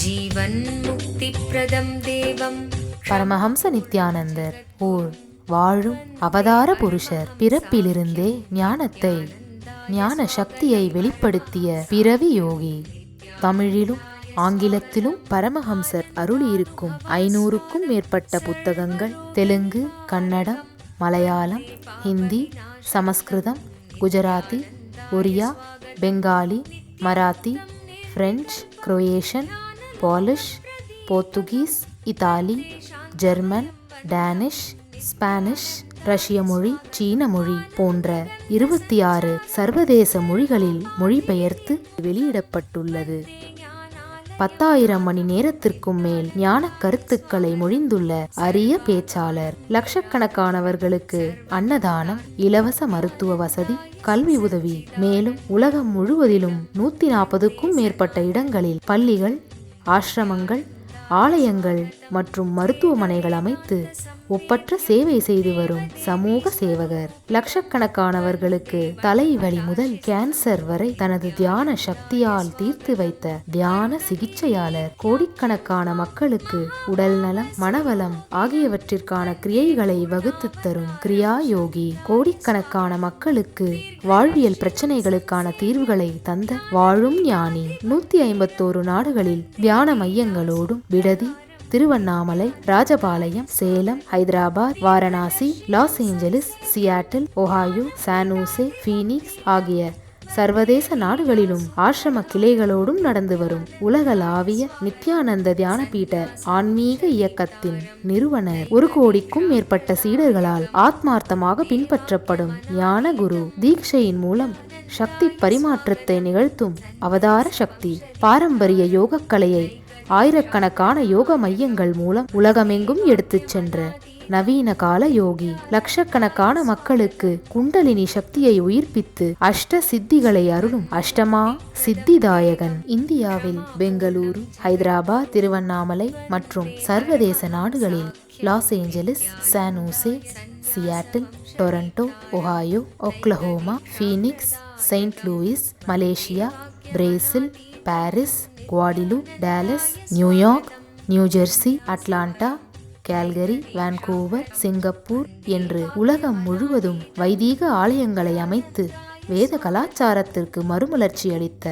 ஜீவன் முக்தி பிரதம் தேவம். பரமஹம்ச நித்யானந்தர் ஓர் வாழும் அவதார புருஷர். பிறப்பிலிருந்தே ஞானத்தை ஞான சக்தியை வெளிப்படுத்திய பிறவி யோகி. தமிழிலும் ஆங்கிலத்திலும் பரமஹம்சர் அருளியிருக்கும் 500க்கும் மேற்பட்ட புத்தகங்கள் Telugu, Kannadam, Malayalam, Hindi, Samskritam, Gujarati, Oriya, Bengali, Marathi, French, Croatian, Polish, Portuguese, Italy, German, Danish, Spanish, Russia மொழி, சீன மொழி போன்ற 26 சர்வதேச மொழிகளில் மொழிபெயர்த்து வெளியிடப்பட்டுள்ளது. 10,000 மணி நேரத்திற்கும் மேல் ஞான கருத்துக்களை மொழிந்துள்ள அரிய பேச்சாளர். லட்சக்கணக்கானவர்களுக்கு அன்னதானம், இலவச மருத்துவ வசதி, கல்வி உதவி, மேலும் உலகம் முழுவதிலும் 140க்கும் மேற்பட்ட இடங்களில் பள்ளிகள், ஆசிரமங்கள், ஆலயங்கள் மற்றும் மருத்துவமனைகள் அமைத்து ஒப்பற்ற சேவை செய்து வரும் சமூக சேவகர். லட்சக்கணக்கானவர்களுக்கு தலைவலி முதல் கேன்சர் வரை தனது தியான சக்தியால் தீர்த்து வைத்த தியான சிகிச்சையாளர். கோடிக்கணக்கான மக்களுக்கு உடல் நலம், மனவளம் ஆகியவற்றிற்கான கிரியைகளை வகுத்து தரும் கிரியா யோகி. கோடிக்கணக்கான மக்களுக்கு வாழ்வியல் பிரச்சனைகளுக்கான தீர்வுகளை தந்த வாழும் ஞானி. 151 நாடுகளில் தியான மையங்களோடும் விடுதி, Tiruvannamalai, Rajapalayam, Salem, Hyderabad, Varanasi, loss Angeles, Seattle, Ohio, San Jose, Phoenix ஆகிய சர்வதேச நாடுகளிலும் ஆசிரம கிளைகளோடும் நடந்து வரும் உலகளாவிய நித்யானந்த தியானபீட ஆன்மீக இயக்கத்தின் நிறுவனர். 1 கோடிக்கும் மேற்பட்ட சீடர்களால் ஆத்மார்த்தமாக பின்பற்றப்படும் ஞான குரு. தீட்சையின் மூலம் சக்தி பரிமாற்றத்தை நிகழ்த்தும் அவதார சக்தி. பாரம்பரிய யோகக்கலையை ஆயிரக்கணக்கான யோக மையங்கள் மூலம் உலகமெங்கும் எடுத்துச் சென்ற நவீன கால யோகி. லட்சக்கணக்கான மக்களுக்கு குண்டலினி சக்தியை உயிர்ப்பித்து அஷ்ட சித்திகளை அருளும் அஷ்டமா சித்திதாயகன். இந்தியாவில் பெங்களூரு, ஹைதராபாத், திருவண்ணாமலை மற்றும் சர்வதேச நாடுகளில் Los Angeles, San Jose, Seattle, Toronto, Ohio, Oklahoma, Phoenix, Saint Louis, Malaysia, Brazil, Paris, குவாடிலு, Dallas, New York, New Jersey, Atlanta, Calgary, Vancouver, Singapore என்று உலகம் முழுவதும் வைதீக ஆலயங்களை அமைத்து வேத கலாச்சாரத்திற்கு மறுமலர்ச்சி அளித்த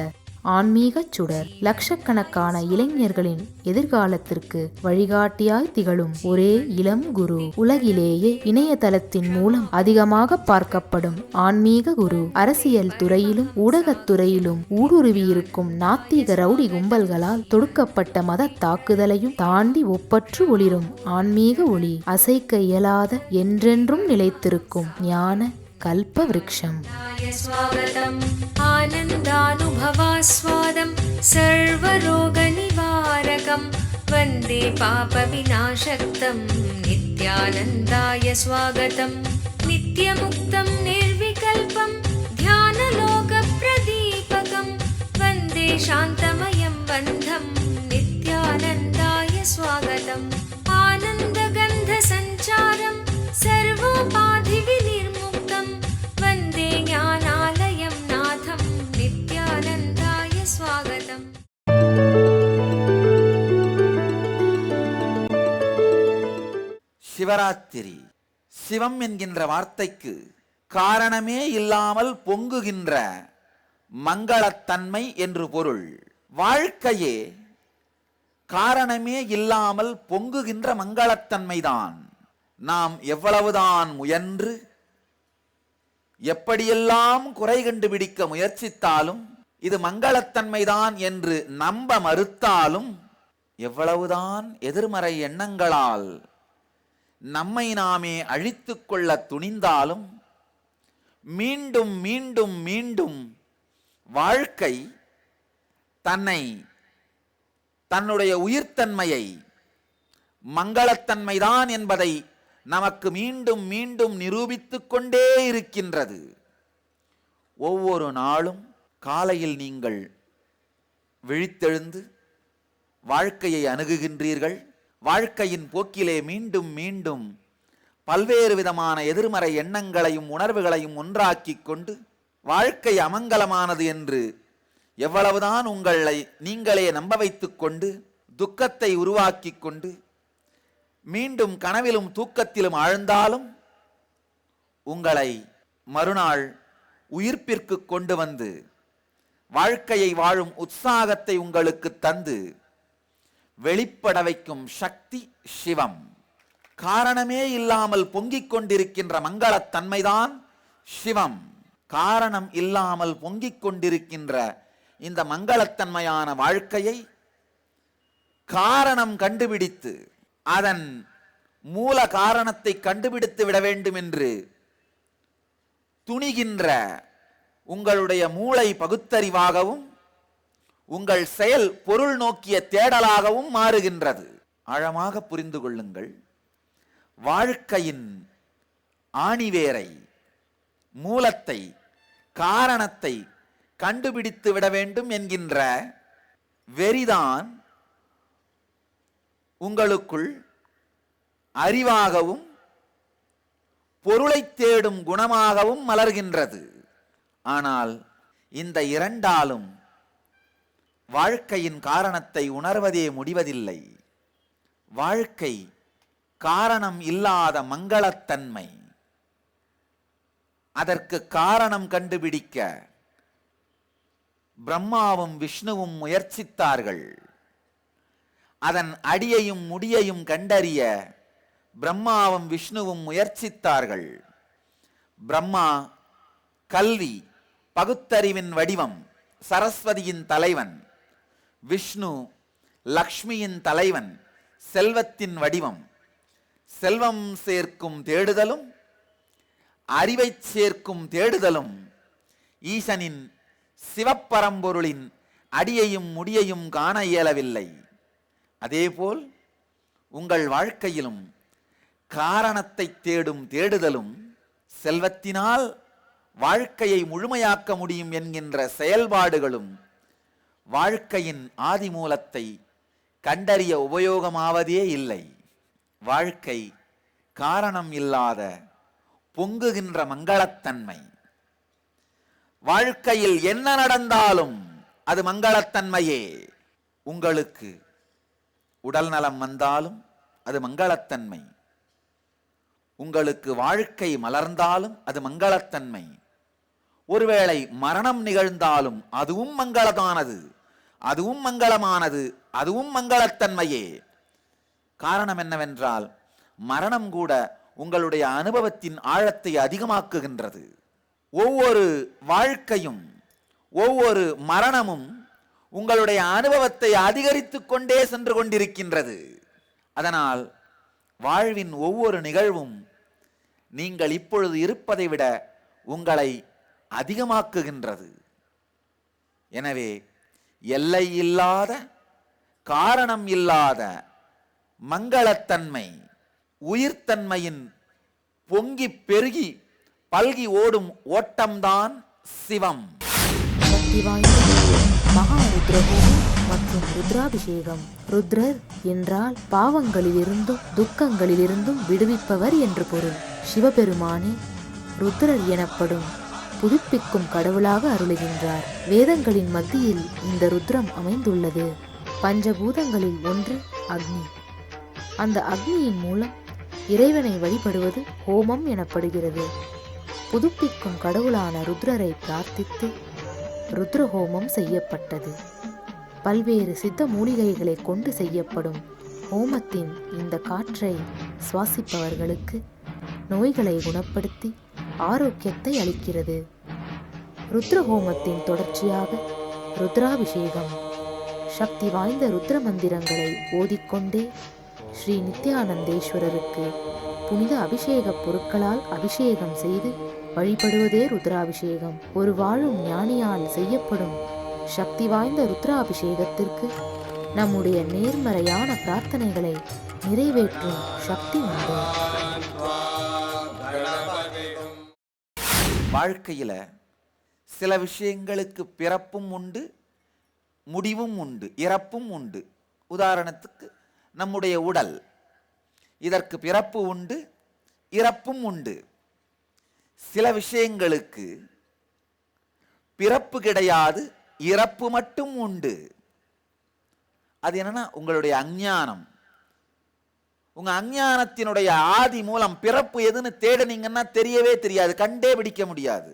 ஆன்மீக சுடர். லட்சக்கணக்கான இளைஞர்களின் எதிர்காலத்திற்கு வழிகாட்டியாய் திகழும் ஒரே இளம் குரு. உலகிலேயே இணையதளத்தின் மூலம் அதிகமாக பார்க்கப்படும் ஆன்மீக குரு. அரசியல் துறையிலும் ஊடகத்துறையிலும் ஊடுருவியிருக்கும் நாத்திக ரவுடி கும்பல்களால் தொடுக்கப்பட்ட மத தாக்குதலையும் தாண்டி ஒப்பற்று ஒளிரும் ஆன்மீக ஒளி. அசைக்க இயலாத, என்றென்றும் நிலைத்திருக்கும் ஞான கல்ப விருட்சம். ஸ்வாகதம் ஆனந்தானுபவாஸ்வாதம் சர்வரோக நிவாரகம் வந்தே பாப விநாசக்தம் நித்யானந்தாய ஸ்வாகதம். நித்யமுக்தம் நிர்விகல்பம் தியானலோக பிரதீபகம் வந்தே சாந்தமயம் பந்தம் நித்யானந்தாய ஸ்வாகதம். ஆனந்தகந்த சஞ்சாரம் சர்வோபாதி விநிர்முக்தம் வந்தே ஞானாலயம் நாதம் நித்யானந்தாய ஸ்வாகதம். சிவராத்திரி. சிவம் என்கின்ற வார்த்தைக்கு காரணமே இல்லாமல் பொங்குகின்ற மங்களத்தன்மை என்று பொருள். வாழ்க்கையே காரணமே இல்லாமல் பொங்குகின்ற மங்களத்தன்மைதான். நாம் எவ்வளவுதான் முயன்று எப்படியெல்லாம் குறை கண்டுபிடிக்க முயற்சித்தாலும், இது மங்களத்தன்மைதான் என்று நம்ப மறுத்தாலும், எவ்வளவுதான் எதிர்மறை எண்ணங்களால் நம்மை நாமே அழித்துக் கொள்ள துணிந்தாலும், மீண்டும் மீண்டும் மீண்டும் வாழ்க்கை தன்னுடைய உயிர்த்தன்மையை மங்களத்தன்மைதான் என்பதை நமக்கு மீண்டும் மீண்டும் நிரூபித்துக் கொண்டே இருக்கின்றது. ஒவ்வொரு நாளும் காலையில் நீங்கள் விழித்தெழுந்து வாழ்க்கையை அணுகுகின்றீர்கள். வாழ்க்கையின் போக்கிலே மீண்டும் மீண்டும் பல்வேறு விதமான எதிர்மறை எண்ணங்களையும் உணர்வுகளையும் ஒன்றாக்கி கொண்டு வாழ்க்கை அமங்கலமானது என்று எவ்வளவுதான் உங்களை நீங்களே நம்ப வைத்துக் கொண்டு துக்கத்தை உருவாக்கி கொண்டு மீண்டும் கனவிலும் தூக்கத்திலும் ஆழ்ந்தாலும் உங்களை மறுநாள் உயிர்ப்பிற்கு கொண்டு வந்து வாழ்க்கையை வாழும் உற்சாகத்தை உங்களுக்கு தந்து வெளிப்பட வைக்கும் சக்தி சிவம். காரணமே இல்லாமல் பொங்கிக் கொண்டிருக்கின்ற மங்களத்தன்மைதான் சிவம். காரணம் இல்லாமல் பொங்கிக் கொண்டிருக்கின்ற இந்த மங்களத்தன்மையான வாழ்க்கையை காரணம் கண்டுபிடித்து அதன் மூல காரணத்தை கண்டுபிடித்து விட வேண்டும் என்று துணிகின்ற உங்களுடைய மூளை பகுத்தறிவாகவும் உங்கள் செயல் பொருள் நோக்கிய தேடலாகவும் மாறுகின்றது. ஆழமாக புரிந்து கொள்ளுங்கள். வாழ்க்கையின் ஆணிவேரை, மூலத்தை, காரணத்தை கண்டுபிடித்து விட வேண்டும் என்கின்ற வெறிதான் உங்களுக்குள் அறிவாகவும் பொருளை தேடும் குணமாகவும் மலர்கின்றது. ஆனால் இந்த இரண்டாலும் வாழ்க்கையின் காரணத்தை உணர்வதே முடிவதில்லை. வாழ்க்கை காரணம் இல்லாத மங்களத்தன்மை. அதற்கு காரணம் கண்டுபிடிக்க பிரம்மாவும் விஷ்ணுவும் முயற்சித்தார்கள். அதன் அடியையும் முடியையும் கண்டறிய பிரம்மாவும் விஷ்ணுவும் முயற்சித்தார்கள். பிரம்மா கல்வி பகுத்தறிவின் வடிவம், சரஸ்வதியின் தலைவன். விஷ்ணு லக்ஷ்மியின் தலைவன், செல்வத்தின் வடிவம். செல்வம் சேர்க்கும் தேடுதலும் அறிவை சேர்க்கும் தேடுதலும் ஈசனின் சிவப்பரம்பொருளின் அடியையும் முடியையும் காண இயலவில்லை. அதேபோல் உங்கள் வாழ்க்கையிலும் காரணத்தை தேடும் தேடுதலும் செல்வத்தினால் வாழ்க்கையை முழுமையாக்க முடியும் என்கின்ற செயல்பாடுகளும் வாழ்க்கையின் ஆதிமூலத்தை கண்டறிய உபயோகமாவதே இல்லை. வாழ்க்கை காரணம் இல்லாத பொங்குகின்ற மங்களத்தன்மை. வாழ்க்கையில் என்ன நடந்தாலும் அது மங்களத்தன்மையே. உங்களுக்கு உடல் நலம் வந்தாலும் அது மங்களத்தன்மை. உங்களுக்கு வாழ்க்கை மலர்ந்தாலும் அது மங்களத்தன்மை. ஒருவேளை மரணம் நிகழ்ந்தாலும் அதுவும் மங்களமானது, அதுவும் மங்களமானது, அதுவும் மங்களத்தன்மையே. காரணம் என்னவென்றால் மரணம் கூட உங்களுடைய அனுபவத்தின் ஆழத்தை அதிகமாக்குகின்றது. ஒவ்வொரு வாழ்க்கையும் ஒவ்வொரு மரணமும் உங்களுடைய அனுபவத்தை அதிகரித்து கொண்டே சென்று கொண்டிருக்கின்றது. அதனால் வாழ்வின் ஒவ்வொரு நிகழ்வும் நீங்கள் இப்பொழுது இருப்பதை விட உங்களை அதிகமாக்குகின்றது. எனவே எல்லை இல்லாத காரணம் இல்லாத மங்களத்தன்மை உயிர்த்தன்மையின் பொங்கி பெருகி பல்கி ஓடும் ஓட்டம்தான் சிவம். சக்தி வாய்ந்த மகா ருத்ரஹோமம் மற்றும் ருத்ராபிஷேகம். ருத்ரர் என்றால் பாவங்களிலிருந்தும் துக்கங்களிலிருந்தும் விடுவிப்பவர் என்று பொருள். சிவபெருமானே ருத்ரர் எனப்படும் புதுப்பிக்கும் கடவுளாக அருளுகின்றார். வேதங்களின் மத்தியில் இந்த ருத்ரம் அமைந்துள்ளது. பஞ்சபூதங்களில் ஒன்று அக்னி. அந்த அக்னியின் மூலம் இறைவனை வழிபடுவது ஹோமம் எனப்படுகிறது. புதுப்பிக்கும் கடவுளான ருத்ரரை பிரார்த்தித்து ருத்ரஹோமம் செய்யப்பட்டது. பல்வேறு சித்த மூலிகைகளை கொண்டு செய்யப்படும் ஹோமத்தின் இந்த காற்றை சுவாசிப்பவர்களுக்கு நோய்களை குணப்படுத்தி ஆரோக்கியத்தை அளிக்கிறது. ருத்ரஹோமத்தின் தொடர்ச்சியாக ருத்ராபிஷேகம். சக்தி வாய்ந்த ருத்ர மந்திரங்களை ஓதிக்கொண்டே ஸ்ரீ நித்யானந்தேஸ்வரருக்கு புனித அபிஷேக பொருட்களால் அபிஷேகம் செய்து வழிபடுவதே ருத்ராபிஷேகம். ஒரு வாழும் ஞானியால் செய்யப்படும் சக்தி வாய்ந்த ருத்ராபிஷேகத்திற்கு நம்முடைய நேர்மறையான பிரார்த்தனைகளை நிறைவேற்றும் சக்தி உண்டு. வாழ்க்கையில சில விஷயங்களுக்கு பிறப்பும் உண்டு, முடிவும் உண்டு, இறப்பும் உண்டு. உதாரணத்துக்கு நம்முடைய உடல், இதற்கு பிறப்பு உண்டு, இறப்பும் உண்டு. சில விஷயங்களுக்கு பிறப்பு கிடையாது, இறப்பு மட்டும் உண்டு. அது என்னன்னா உங்களுடைய அஞ்ஞானம். உங்க அஞ்ஞானத்தினுடைய ஆதி மூலம் பிறப்பு எதுன்னு தேடினீங்கன்னா தெரியவே தெரியாது, கண்டே பிடிக்க முடியாது.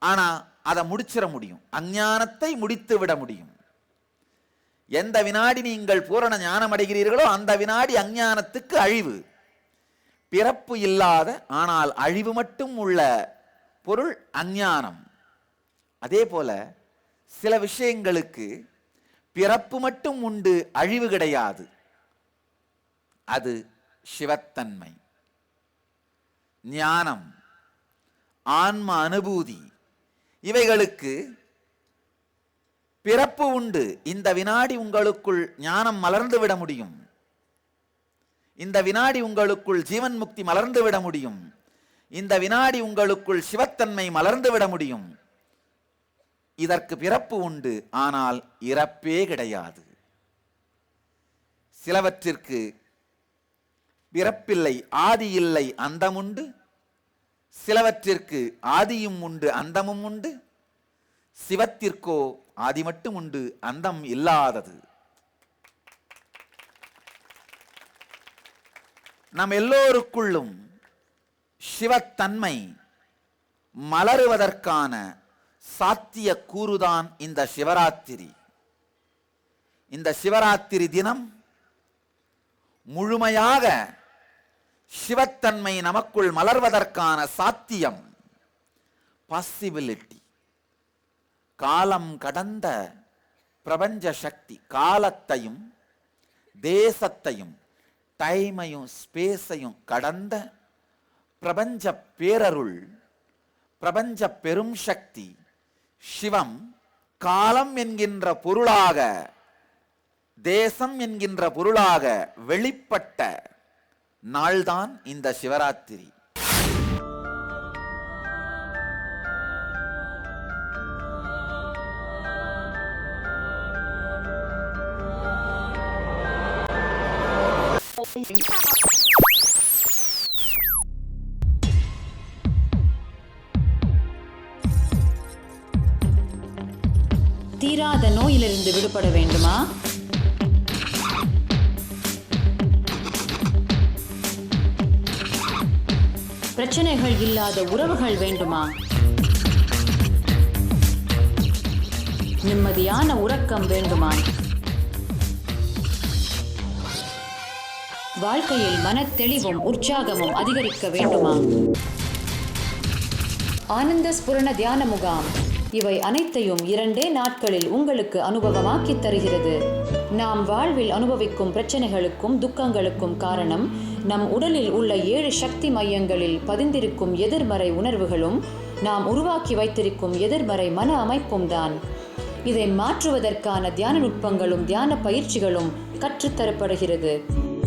ஆனா அதை முடிச்சிட முடியும், அஞ்ஞானத்தை முடித்து விட முடியும். எந்த வினாடி நீங்கள் பூரண ஞானம் அடைகிறீர்களோ அந்த வினாடி அஞ்ஞானத்துக்கு அழிவு. பிறப்பு இல்லாத ஆனால் அழிவு மட்டும் உள்ள பொருள் அஞ்ஞானம். அதே போல சில விஷயங்களுக்கு பிறப்பு மட்டும் உண்டு, அழிவு கிடையாது. அது சிவத்தன்மை, ஞானம், ஆன்ம அனுபூதி. இவைகளுக்கு பிறப்பு உண்டு. இந்த வினாடி உங்களுக்குள் ஞானம் மலர்ந்து விட முடியும், இந்த வினாடி உங்களுக்குள் ஜீவன் முக்தி மலர்ந்து விட முடியும், இந்த வினாடி உங்களுக்குள் சிவத்தன்மை மலர்ந்து விட முடியும். இதற்கு பிறப்பு உண்டு, ஆனால் இறப்பே கிடையாது. சிலவற்றிற்கு பிறப்பில்லை, ஆதி இல்லை, அந்தம் உண்டு. சிலவற்றிற்கு ஆதியும் உண்டு, அந்தமும் உண்டு. சிவத்திற்கோ ஆதி மட்டும் உண்டு, அந்தம் இல்லாதது. நம் எல்லோருக்குள்ளும் சிவத்தன்மை மலருவதற்கான சாத்திய கூறுதான் இந்த சிவராத்திரி. இந்த சிவராத்திரி தினம் முழுமையாக சிவத்தன்மை நமக்குள் மலர்வதற்கான சாத்தியம், பாசிபிலிட்டி. காலம் கடந்த பிரபஞ்ச சக்தி, காலத்தையும் தேசத்தையும் டைமையும் ஸ்பேஸையும் கடந்த பிரபஞ்ச பேரருள், பிரபஞ்ச பெரும் சக்தி சிவம் காலம் என்கின்ற பொருளாக, தேசம் என்கின்ற பொருளாக வெளிப்பட்ட நாள்தான் இந்த சிவராத்திரி. தீராத நோயிலிருந்து விடுபட வேண்டுமா? பிரச்சனைகள் இல்லாத உறவுகள் வேண்டுமா? நிம்மதியான உறக்கம் வேண்டுமா? வாழ்க்கையில் மனத்தெளிவும் உற்சாகமும் அதிகரிக்க வேண்டுமா? ஆனந்த ஸ்புரண தியான முகாம் இவை அனைத்தையும் 2 நாட்களில் உங்களுக்கு அனுபவமாக்கி தருகிறது. நாம் வாழ்வில் அனுபவிக்கும் பிரச்சனைகளுக்கும் துக்கங்களுக்கும் காரணம் நம் உடலில் உள்ள 7 சக்தி மையங்களில் பதிந்திருக்கும் எதிர்மறை உணர்வுகளும் நாம் உருவாக்கி வைத்திருக்கும் எதிர்மறை மன அமைப்பும் தான். இதை மாற்றுவதற்கான தியான நுட்பங்களும் தியான பயிற்சிகளும் கற்றுத்தரப்படுகிறது.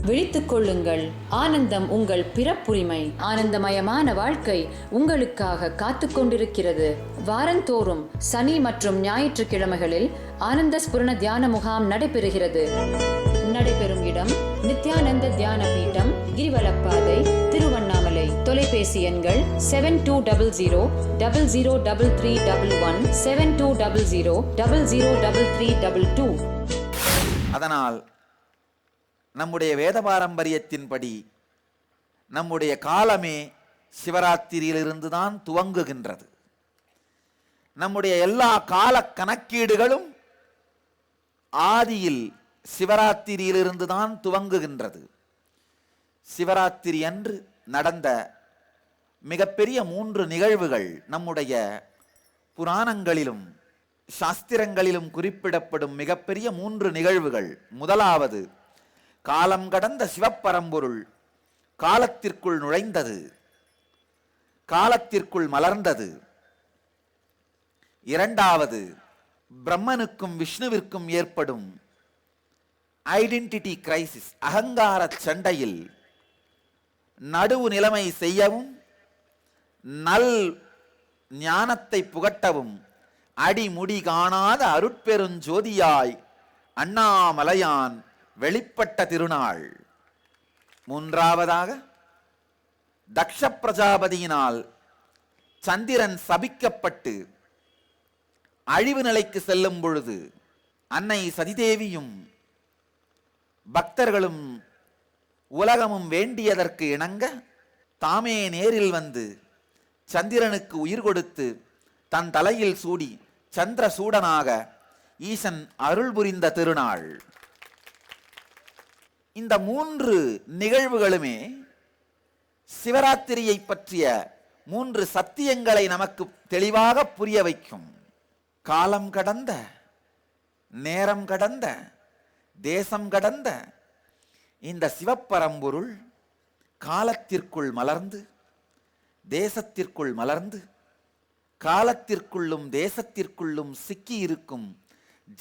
விழித்துக் கொள்ளுங்கள், ஆனந்தம் உங்கள் பிறப்புரிமை. ஆனந்தமயமான வாழ்க்கை உங்களுக்காக காத்து கொண்டிருக்கிறது. வாரந்தோறும் சனி மற்றும் ஞாயிற்றுக்கிழமைகளில் ஆனந்த ஸ்புரண தியான முகாம் நடைபெறுகிறது. நடைபெறும் இடம் நித்யானந்த தியான பீட்டம், கிரிவலப்பாதை, திருவண்ணாமலை. தொலைபேசி எண்கள் 7200003311 7200003322. அதனால் நம்முடைய வேத பாரம்பரியத்தின்படி நம்முடைய காலமே சிவராத்திரியிலிருந்து தான் துவங்குகின்றது. நம்முடைய எல்லா கால கணக்கீடுகளும் ஆதியில் சிவராத்திரியிலிருந்து தான் துவங்குகின்றது. சிவராத்திரி அன்று நடந்த மிகப்பெரிய 3 நிகழ்வுகள் நம்முடைய புராணங்களிலும் சாஸ்திரங்களிலும் குறிப்பிடப்படும் மிகப்பெரிய 3 நிகழ்வுகள். முதலாவது, காலம் கடந்த சிவப்பரம்பொருள் காலத்திற்குள் நுழைந்தது, காலத்திற்குள் மலர்ந்தது. இரண்டாவது, பிரம்மனுக்கும் விஷ்ணுவிற்கும் ஏற்படும் ஐடென்டிட்டி கிரைசிஸ், அகங்கார சண்டையில் நடுவு நிலைமை செய்யவும் நல் ஞானத்தை புகட்டவும் அடிமுடி காணாத அருட்பெருஞ்சோதியாய் அண்ணாமலையான் வெளிப்பட்ட திருநாள். மூன்றாவதாக, தக்ஷ பிரஜாபதியினால் சந்திரன் சபிக்கப்பட்டு அழிவு நிலைக்கு செல்லும் பொழுது அன்னை சதிதேவியும் பக்தர்களும் உலகமும் வேண்டியதற்கு இணங்க தாமே நேரில் வந்து சந்திரனுக்கு உயிர் கொடுத்து தன் தலையில் சூடி சந்திர சூடனாக ஈசன் அருள் புரிந்த திருநாள். இந்த 3 நிகழ்வுகளுமே சிவராத்திரியை பற்றிய 3 சத்தியங்களை நமக்கு தெளிவாக புரிய வைக்கும். காலம் கடந்த, நேரம் கடந்த, தேசம் கடந்த இந்த சிவப்பரம்பொருள் காலத்திற்குள் மலர்ந்து, தேசத்திற்குள் மலர்ந்து, காலத்திற்குள்ளும் தேசத்திற்குள்ளும் சிக்கி இருக்கும்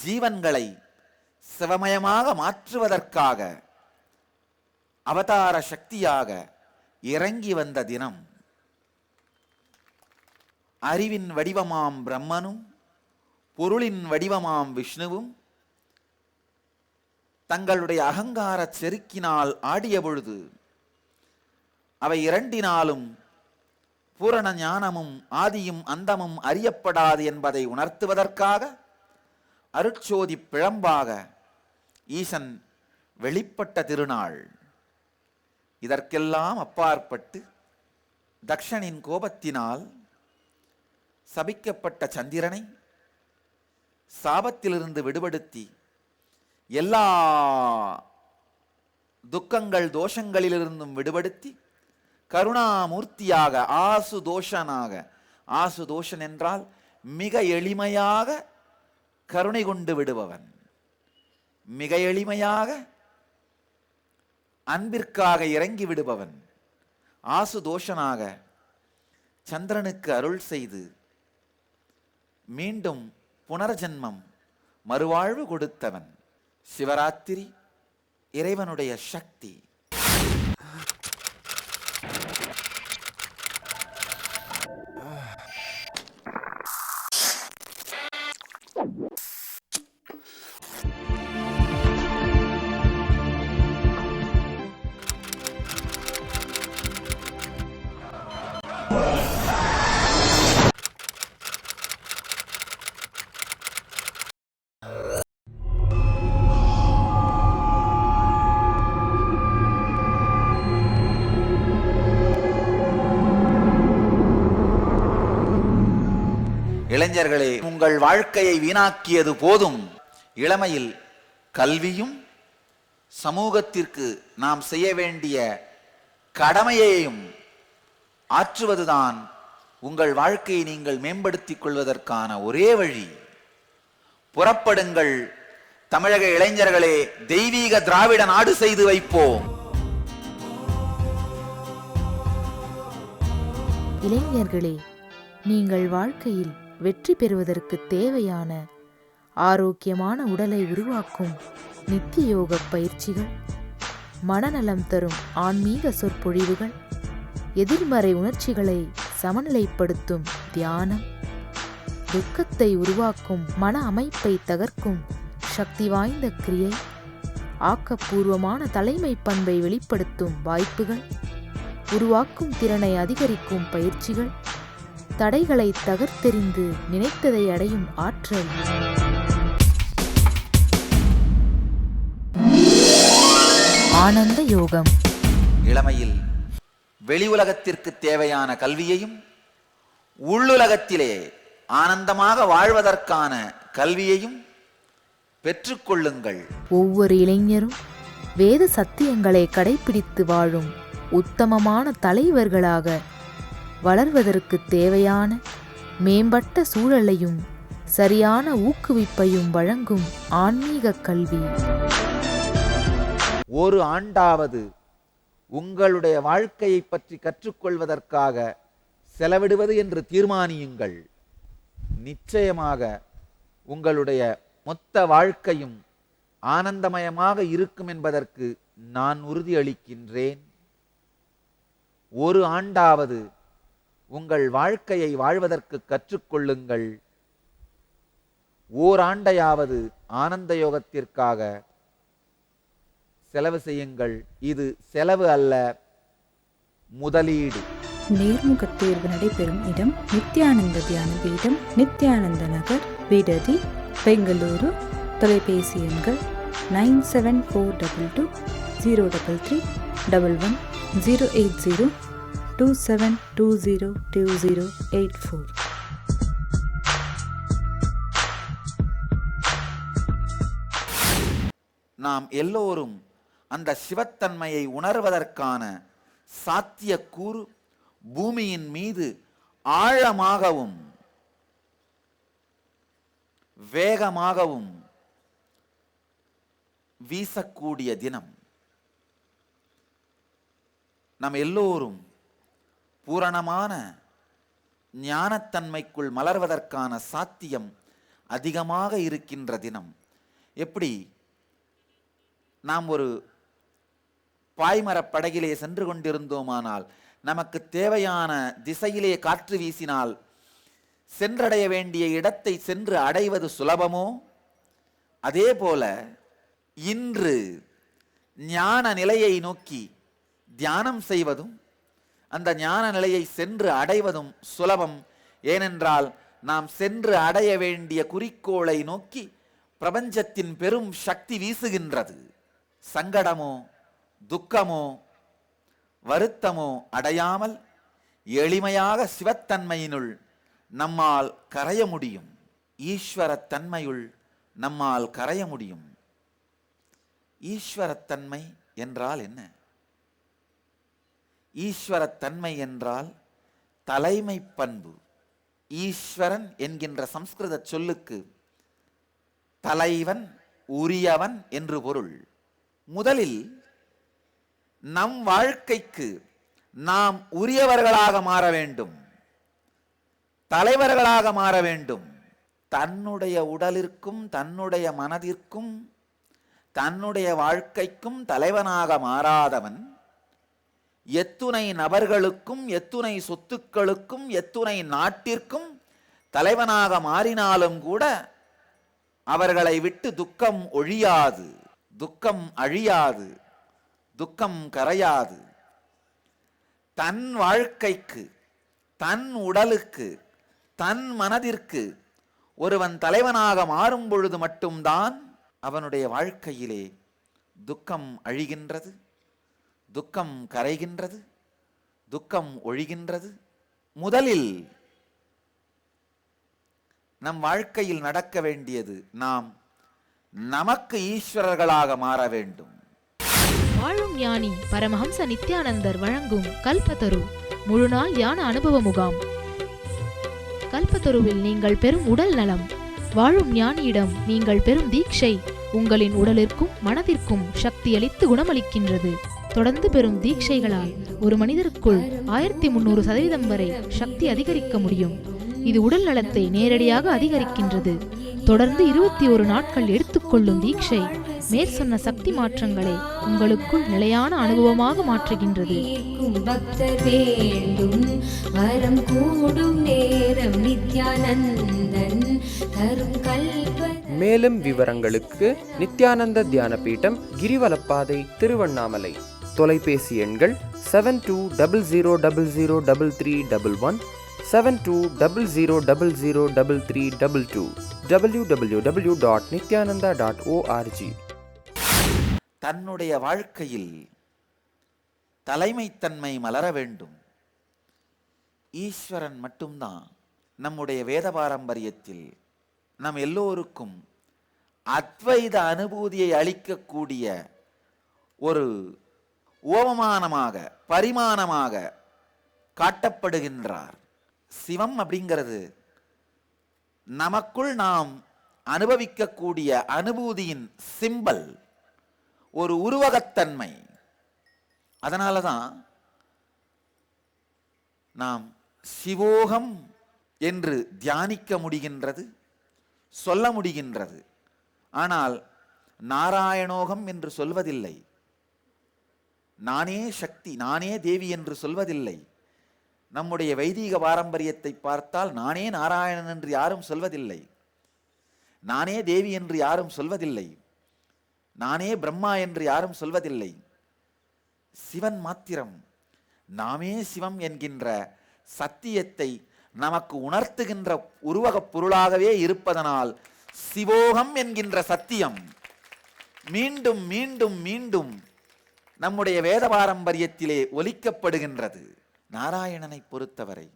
ஜீவன்களை சிவமயமாக மாற்றுவதற்காக அவதார சக்தியாக இறங்கி வந்த தினம். அறிவின் வடிவமாம் பிரம்மனும் பொருளின் வடிவமாம் விஷ்ணுவும் தங்களுடைய அகங்கார செருக்கினால் ஆடிய பொழுது அவை இரண்டினாலும் பூரண ஞானமும் ஆதியும் அந்தமும் அறியப்படாது என்பதை உணர்த்துவதற்காக அருட்சோதி பிழம்பாக ஈசன் வெளிப்பட்ட திருநாள். இதற்கெல்லாம் அப்பாற்பட்டு தக்ஷனின் கோபத்தினால் சபிக்கப்பட்ட சந்திரனை சாபத்திலிருந்து விடுபடுத்தி எல்லா துக்கங்கள் தோஷங்களிலிருந்தும் விடுபடுத்தி கருணாமூர்த்தியாக ஆசுதோஷனாக, ஆசுதோஷன் என்றால் மிக எளிமையாக கருணை கொண்டு விடுபவன், மிக எளிமையாக அன்பிற்காக இறங்கி விடுபவன், ஆசுதோஷனாக சந்திரனுக்கு அருள் செய்து மீண்டும் புனர்ஜன்மம் மறுவாழ்வு கொடுத்தவன். சிவராத்திரி இறைவனுடைய சக்தி. இளைஞர்களே, உங்கள் வாழ்க்கையை வீணாக்கியது போதும். இளமையில் கல்வியும் சமூகத்திற்கு நாம் செய்ய வேண்டிய கடமையையும் ஆற்றுவதுதான் உங்கள் வாழ்க்கையை நீங்கள் மேம்படுத்திக் கொள்வதற்கான ஒரே வழி. புறப்படுங்கள் தமிழக இளைஞர்களே, தெய்வீக திராவிட நாடு செய்து வைப்போம். இளைஞர்களே, நீங்கள் வாழ்க்கையில் வெற்றி பெறுவதற்கு தேவையான ஆரோக்கியமான உடலை உருவாக்கும் நித்திய யோக பயிற்சிகள், மனநலம் தரும் ஆன்மீக சொற்பொழிவுகள், எதிர்மறை உணர்ச்சிகளை சமநிலைப்படுத்தும் தியானம், துக்கத்தை உருவாக்கும் மன அமைப்பை தகர்க்கும் சக்தி வாய்ந்த கிரியை, ஆக்கப்பூர்வமான தலைமை பண்பை வெளிப்படுத்தும் வாய்ப்புகள், உருவாக்கும் திறனை அதிகரிக்கும் பயிற்சிகள், தடைகளை தகர்த்தெறிந்து நினைத்ததை அடையும் ஆற்றல், ஆனந்த யோகம். இளமையில் வெளி உலகத்திற்கு தேவையான கல்வியையும் உள்ளுலகத்திலே ஆனந்தமாக வாழ்வதற்கான கல்வியையும் பெற்றுக்கொள்ளுங்கள். ஒவ்வொரு இளைஞரும் வேத சத்தியங்களை கடைபிடித்து வாழும் உத்தமமான தலைவர்களாக வளர்வதற்கு தேவையான மேம்பட்ட சூழலையும் சரியான ஊக்குவிப்பையும் வழங்கும் ஆன்மீக கல்வி. ஒரு ஆண்டாவது உங்களுடைய வாழ்க்கையை பற்றி கற்றுக்கொள்வதற்காக செலவிடுவது என்று தீர்மானியுங்கள். நிச்சயமாக உங்களுடைய மொத்த வாழ்க்கையும் ஆனந்தமயமாக இருக்கும் என்பதற்கு நான் உறுதியளிக்கின்றேன். ஒரு ஆண்டாவது உங்கள் வாழ்க்கையை வாழ்வதற்கு கற்றுக்கொள்ளுங்கள். ஓராண்டையாவது ஆனந்த யோகத்திற்காக செலவு செய்யுங்கள். இது செலவு அல்ல, முதலீடு. நேர்முகத் தேர்வு நடைபெறும் இடம் நித்யானந்த தியான பீடம், நித்யானந்த நகர், விடதி, பெங்களூரு. தொலைபேசி எண்கள் 9742203311, 08027202084. நாம் எல்லோரும் அந்த சிவத்தன்மையை உணர்வதற்கான சாத்தியக்கூறு பூமியின் மீது ஆழமாகவும் வேகமாகவும் வீசக்கூடிய தினம். நம் எல்லோரும் பூரணமான ஞானத்தன்மைக்குள் மலர்வதற்கான சாத்தியம் அதிகமாக இருக்கின்ற தினம். எப்படி நாம் ஒரு பாய்மரப் படகிலே சென்று கொண்டிருந்தோமானால் நமக்கு தேவையான திசையிலே காற்று வீசினால் சென்றடைய வேண்டிய இடத்தை சென்று அடைவது சுலபமோ, அதே போல இன்று ஞான நிலையை நோக்கி தியானம் செய்வதும் அந்த ஞான நிலையை சென்று அடைவதும் சுலபம். ஏனென்றால் நாம் சென்று அடைய வேண்டிய குறிக்கோளை நோக்கி பிரபஞ்சத்தின் பெரும் சக்தி வீசுகின்றது. சங்கடமோ துக்கமோ வருத்தமோ அடையாமல் எளிமையாக சிவத்தன்மையினுள் நம்மால் கரைய முடியும். ஈஸ்வரத்தன்மையுள் நம்மால் கரைய முடியும். ஈஸ்வரத்தன்மை என்றால் என்ன? ஈஸ்வரத்தன்மை என்றால் தலைமை பண்பு. ஈஸ்வரன் என்கின்ற சம்ஸ்கிருத சொல்லுக்கு தலைவன், உரியவன் என்று பொருள். முதலில் நம் வாழ்க்கைக்கு நாம் உரியவர்களாக மாற வேண்டும், தலைவர்களாக மாற வேண்டும். தன்னுடைய உடலிற்கும் தன்னுடைய மனதிற்கும் தன்னுடைய வாழ்க்கைக்கும் தலைவனாக மாறாதவன் எத்துணை நபர்களுக்கும் எத்துணை சொத்துக்களுக்கும் எத்துணை நாட்டிற்கும் தலைவனாக மாறினாலும் கூட அவர்களை விட்டு துக்கம் ஒழியாது, துக்கம் அழியாது, துக்கம் கரையாது. தன் வாழ்க்கைக்கு, தன் உடலுக்கு, தன் மனதிற்கு ஒருவன் தலைவனாக மாறும் பொழுது மட்டும்தான் அவனுடைய வாழ்க்கையிலே துக்கம் அழிகின்றது, துக்கம் கரைகின்றது, துக்கம் ஒழிகின்றது. முதலில் நம் வாழ்க்கையில் நடக்க வேண்டியது நாம் நமக்கு ஈஸ்வரர்களாக மாற வேண்டும். வாழும் ஞானி பரமஹம்ச நித்யானந்தர் வழங்கும் கல்பத்தரு முழுநாள் ஞான அனுபவ முகாம். கல்பத்தருவில் நீங்கள் பெறும் உடல் நலம், வாழும் ஞானியிடம் நீங்கள் பெறும் தீட்சை உங்களின் உடலிற்கும் மனதிற்கும் சக்தியளித்து குணமளிக்கின்றது. தொடர்ந்து பெறும் தீட்சைகளால் ஒரு மனிதருக்குள் 1300% வரை சக்தி அதிகரிக்க முடியும். இது உடல் நலத்தை நேரடியாக அதிகரிக்கின்றது. தொடர்ந்து 21 நாட்கள் எடுத்துக்கொள்ளும் தீட்சை மேற்சொன்ன சக்தி மாற்றங்களை உங்களுக்குள் நிலையான அனுபவமாக மாற்றுகின்றது. பக்தர் வேண்டும் வரம் கூடும் நேரம் நித்யானந்தன் தரும் கல்ப. மேலும் விவரங்களுக்கு நித்யானந்த தியான பீடம், கிரிவலப்பாதை, திருவண்ணாமலை. தொலைபேசி எண்கள் 7200003311, 7200003322, www.nityananda.org. தன்னுடைய வாழ்க்கையில் தலைமைத்தன்மை மலர வேண்டும். ஈஸ்வரன் மட்டும்தான் நம்முடைய வேத பாரம்பரியத்தில் நம் எல்லோருக்கும் அத்வைத அனுபூதியை அளிக்கக்கூடிய ஒரு ஓமமானமாக, பரிமாணமாக காட்டப்படுகின்றார். சிவம் அப்படிங்கிறது நமக்குள் நாம் அனுபவிக்கக்கூடிய அனுபூதியின் சிம்பல், ஒரு உருவகத்தன்மை. அதனால தான் நாம் சிவோகம் என்று தியானிக்க முடிகின்றது, சொல்ல முடிகின்றது. ஆனால் நாராயணோகம் என்று சொல்வதில்லை, நானே சக்தி, நானே தேவி என்று சொல்வதில்லை. நம்முடைய வைதீக பாரம்பரியத்தை பார்த்தால் நானே நாராயணன் என்று யாரும் சொல்வதில்லை, நானே தேவி என்று யாரும் சொல்வதில்லை, நானே பிரம்மா என்று யாரும் சொல்வதில்லை. சிவன் மாத்திரம் நாமே சிவம் என்கின்ற சத்தியத்தை நமக்கு உணர்த்துகின்ற உருவகப் பொருளாகவே இருப்பதனால் சிவோகம் என்கின்ற சத்தியம் மீண்டும் மீண்டும் மீண்டும் நம்முடைய வேத பாரம்பரியத்திலே ஒலிக்கப்படுகின்றது. நாராயணனை பொறுத்தவரை,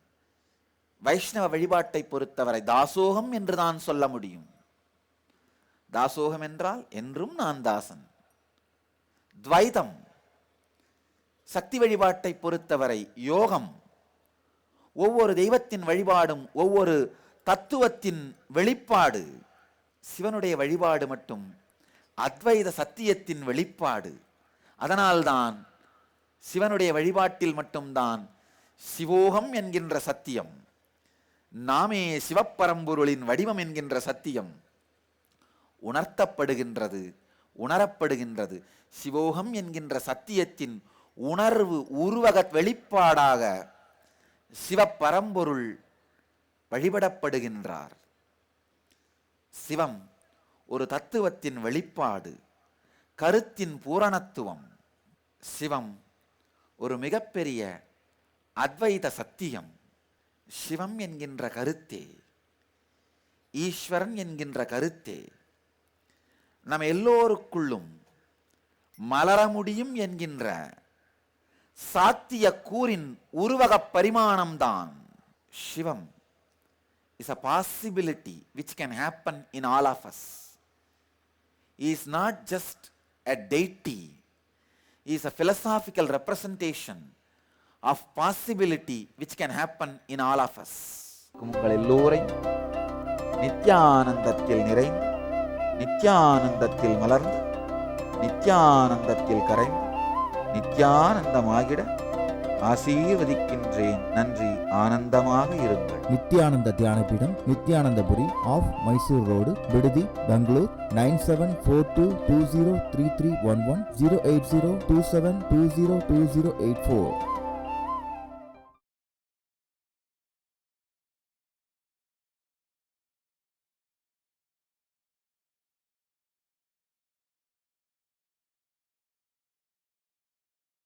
வைஷ்ணவ வழிபாட்டை பொறுத்தவரை தாசோகம் என்றுதான் சொல்ல முடியும். தாசோகம் என்றால் என்றும் நான் தாசன். துவைதம். சக்தி வழிபாட்டை பொறுத்தவரை யோகம். ஒவ்வொரு தெய்வத்தின் வழிபாடும் ஒவ்வொரு தத்துவத்தின் வெளிப்பாடு. சிவனுடைய வழிபாடு மட்டும் அத்வைத சத்தியத்தின் வெளிப்பாடு. அதனால்தான் சிவனுடைய வழிபாட்டில் மட்டும்தான் சிவோகம் என்கின்ற சத்தியம், நாமே சிவப்பரம்பொருளின் வடிவம் என்கின்ற சத்தியம் உணர்த்தப்படுகின்றது, உணரப்படுகின்றது. சிவோகம் என்கின்ற சத்தியத்தின் உணர்வு உருவக வெளிப்பாடாக சிவப்பரம்பொருள் வழிபடப்படுகின்றார். சிவம் ஒரு தத்துவத்தின் வெளிப்பாடு, கருத்தின் பூரணத்துவம். சிவம் ஒரு மிகப்பெரிய அத்வைத சத்தியம். சிவம் என்கின்ற கருத்தே, ஈஸ்வரன் என்கின்ற கருத்தே நம் எல்லோருக்குள்ளும் மலர முடியும் என்கின்ற சாத்திய கூறின் உருவக பரிமாணம்தான். சிவம் is a possibility which can happen in all of us. He is not just a deity. He is a philosophical representation of possibility which can happen in all of us. உங்கள் எல்லோரையும் நித்யானந்தத்தில் நிறைந்து, நித்யானந்தத்தில் மலர்ந்து, நித்யானந்தத்தில் கரைந்து, நித்யானந்தமாகிட ஆசீர்வதிக்கின்றேன். நன்றி. ஆனந்தமாக இருங்கள். நித்யானந்த தியானபீடம், நித்யானந்தபுரி ஆஃப் மைசூர் ரோடு, விடுதி, பெங்களூர். 9742203311 08027202084.